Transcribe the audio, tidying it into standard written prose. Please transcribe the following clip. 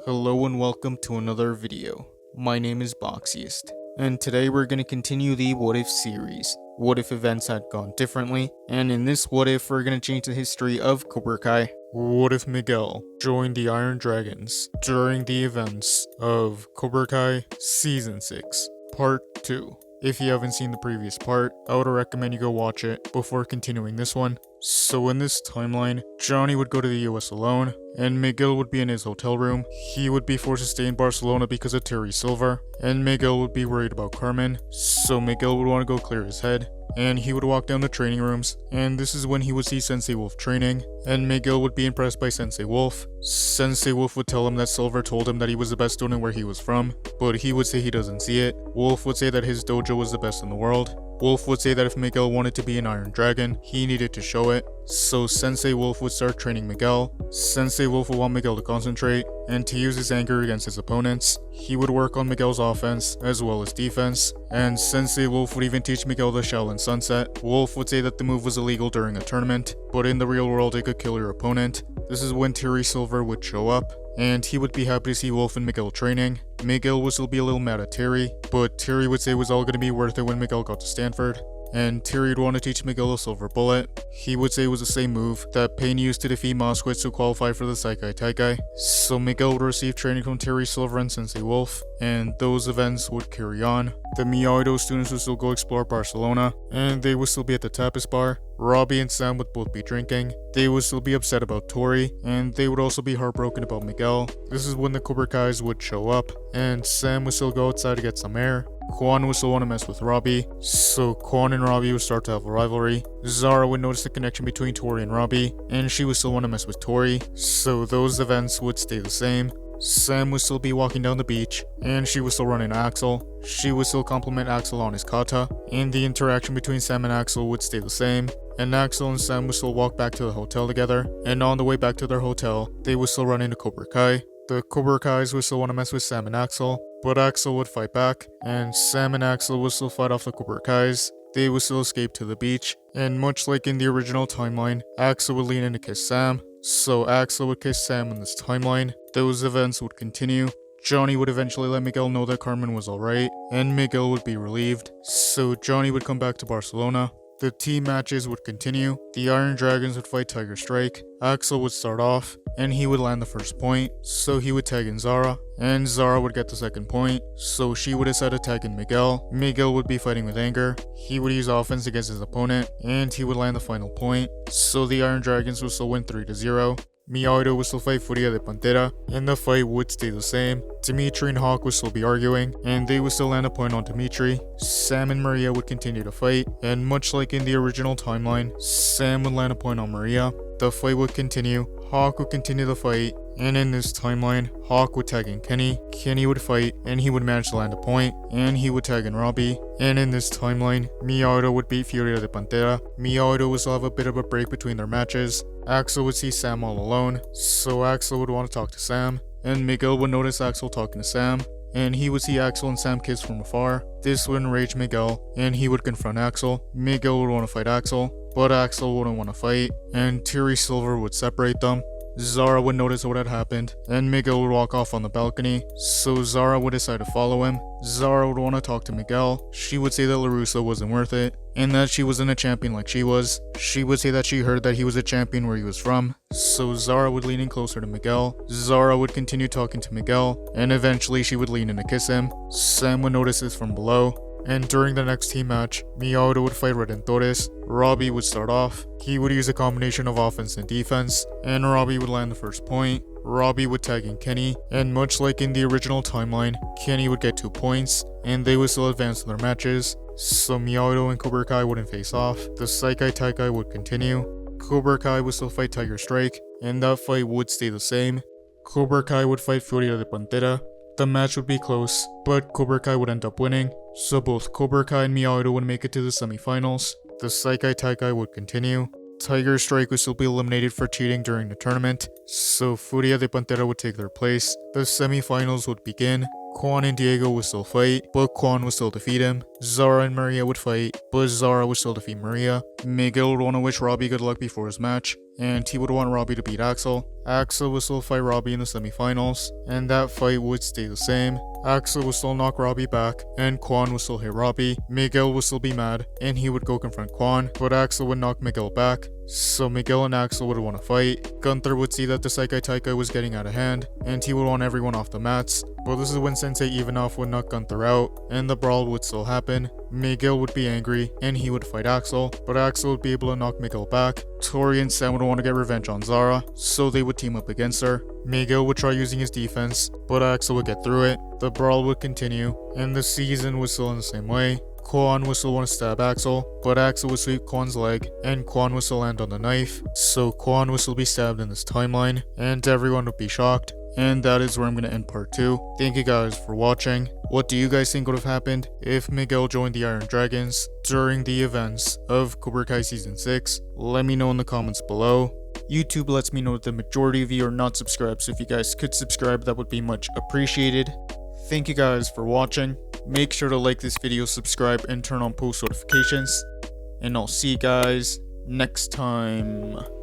Hello and welcome to another video. My name is Boxiest, and today we're going to continue the What If series. What if events had gone differently? And in this What If, we're going to change the history of Cobra Kai. What if Miguel joined the Iron Dragons during the events of Cobra Kai Season 6, Part 2? If you haven't seen the previous part, I would recommend you go watch it before continuing this one. So in this timeline, Johnny would go to the US alone, and Miguel would be in his hotel room. He would be forced to stay in Barcelona because of Terry Silver, and Miguel would be worried about Carmen, so Miguel would want to go clear his head. And he would walk down the training rooms, and this is when he would see Sensei Wolf training, and Miguel would be impressed by Sensei Wolf. Sensei Wolf would tell him that Silver told him that he was the best student where he was from, but he would say he doesn't see it. Wolf would say that his dojo was the best in the world. Wolf would say that if Miguel wanted to be an Iron Dragon, he needed to show it. So Sensei Wolf would start training Miguel. Sensei Wolf would want Miguel to concentrate and to use his anger against his opponents. He would work on Miguel's offense as well as defense, and Sensei Wolf would even teach Miguel the Shaolin Sunset. Wolf would say that the move was illegal during a tournament, but in the real world it could kill your opponent. This is when Terry Silver would show up, and he would be happy to see Wolf and Miguel training. Miguel would still be a little mad at Terry, but Terry would say it was all going to be worth it when Miguel got to Stanford. And Terry would want to teach Miguel a silver bullet. He would say it was the same move that Pain used to defeat Moskowitz to qualify for the Saikai Taikai. So Miguel would receive training from Terry Silver and Sensei Wolf, and those events would carry on. The Miyagi-Do students would still go explore Barcelona, and they would still be at the tapas bar. Robbie and Sam would both be drinking. They would still be upset about Tori, and they would also be heartbroken about Miguel. This is when the Cobra Kais would show up, and Sam would still go outside to get some air. Quan would still want to mess with Robbie, so Quan and Robbie would start to have a rivalry. Zara would notice the connection between Tori and Robbie, and she would still want to mess with Tori, so those events would stay the same. Sam would still be walking down the beach, and she would still run into Axel. She would still compliment Axel on his kata, and the interaction between Sam and Axel would stay the same. And Axel and Sam would still walk back to the hotel together, and on the way back to their hotel, they would still run into Cobra Kai. The Cobra Kais would still want to mess with Sam and Axel, but Axel would fight back, and Sam and Axel would still fight off the Cobra Kais. They would still escape to the beach, and much like in the original timeline, Axel would lean in to kiss Sam, so Axel would kiss Sam in this timeline. Those events would continue. Johnny would eventually let Miguel know that Carmen was alright, and Miguel would be relieved, so Johnny would come back to Barcelona. The team matches would continue. The Iron Dragons would fight Tiger Strike. Axel would start off, and he would land the first point, so he would tag in Zara, and Zara would get the second point, so she would decide to tag in Miguel. Miguel would be fighting with anger. He would use offense against his opponent, and he would land the final point, so the Iron Dragons would still win 3-0. Miyagi-Do would still fight Furia de Pantera, and the fight would stay the same. Dimitri and Hawk would still be arguing, and they would still land a point on Dimitri. Sam and Maria would continue to fight, and much like in the original timeline, Sam would land a point on Maria. The fight would continue. Hawk would continue the fight, and in this timeline, Hawk would tag in Kenny. Kenny would fight, and he would manage to land a point, and he would tag in Robbie. And in this timeline, Miyagi-Do would beat Furia de Pantera. Miyagi-Do would still have a bit of a break between their matches. Axel would see Sam all alone, so Axel would want to talk to Sam, and Miguel would notice Axel talking to Sam, and he would see Axel and Sam kiss from afar. This would enrage Miguel, and he would confront Axel. Miguel would want to fight Axel, but Axel wouldn't want to fight, and Terry Silver would separate them. Zara would notice what had happened, and Miguel would walk off on the balcony, so Zara would decide to follow him. Zara would want to talk to Miguel. She would say that LaRusso wasn't worth it, and that she wasn't a champion like she was. She would say that she heard that he was a champion where he was from, so Zara would lean in closer to Miguel. Zara would continue talking to Miguel, and eventually she would lean in to kiss him. Sam would notice this from below. And during the next team match, Miyagi-Do would fight Redentores. Robbie would start off. He would use a combination of offense and defense, and Robbie would land the first point. Robbie would tag in Kenny, and much like in the original timeline, Kenny would get 2 points, and they would still advance in their matches. So Miyagi-Do and Cobra Kai wouldn't face off. The Saikai Taikai would continue. Cobra Kai would still fight Tiger Strike, and that fight would stay the same. Cobra Kai would fight Furia de Pantera. The match would be close, but Cobra Kai would end up winning, so both Cobra Kai and Miyagi-Do would make it to the semifinals. The Saikai Taikai would continue. Tiger Strike would still be eliminated for cheating during the tournament, so Furia de Pantera would take their place. The semifinals would begin. Quan and Diego would still fight, but Quan would still defeat him. Zara and Maria would fight, but Zara would still defeat Maria. Miguel would want to wish Robbie good luck before his match, and he would want Robbie to beat Axel. Axel would still fight Robbie in the semifinals, and that fight would stay the same. Axel would still knock Robbie back, and Quan would still hit Robbie. Miguel would still be mad, and he would go confront Quan, but Axel would knock Miguel back. So Miguel and Axel would want to fight. Gunther would see that the Seikai Taika was getting out of hand, and he would want everyone off the mats. But this is when Sensei Ivanov would knock Gunther out, and the brawl would still happen. Miguel would be angry, and he would fight Axel, but Axel would be able to knock Miguel back. Tori and Sam would want to get revenge on Zara, so they would team up against her. Miguel would try using his defense, but Axel would get through it. The brawl would continue, and the season was still in the same way. Quan would still want to stab Axel, but Axel would sweep Quan's leg, and Quan would still land on the knife, so Quan would still be stabbed in this timeline, and everyone would be shocked. And that is where I'm going to end part 2. Thank you guys for watching. What do you guys think would have happened if Miguel joined the Iron Dragons during the events of Cobra Kai Season 6? Let me know in the comments below. YouTube lets me know that the majority of you are not subscribed, so if you guys could subscribe, that would be much appreciated. Thank you guys for watching. Make sure to like this video, subscribe, and turn on post notifications. And I'll see you guys next time.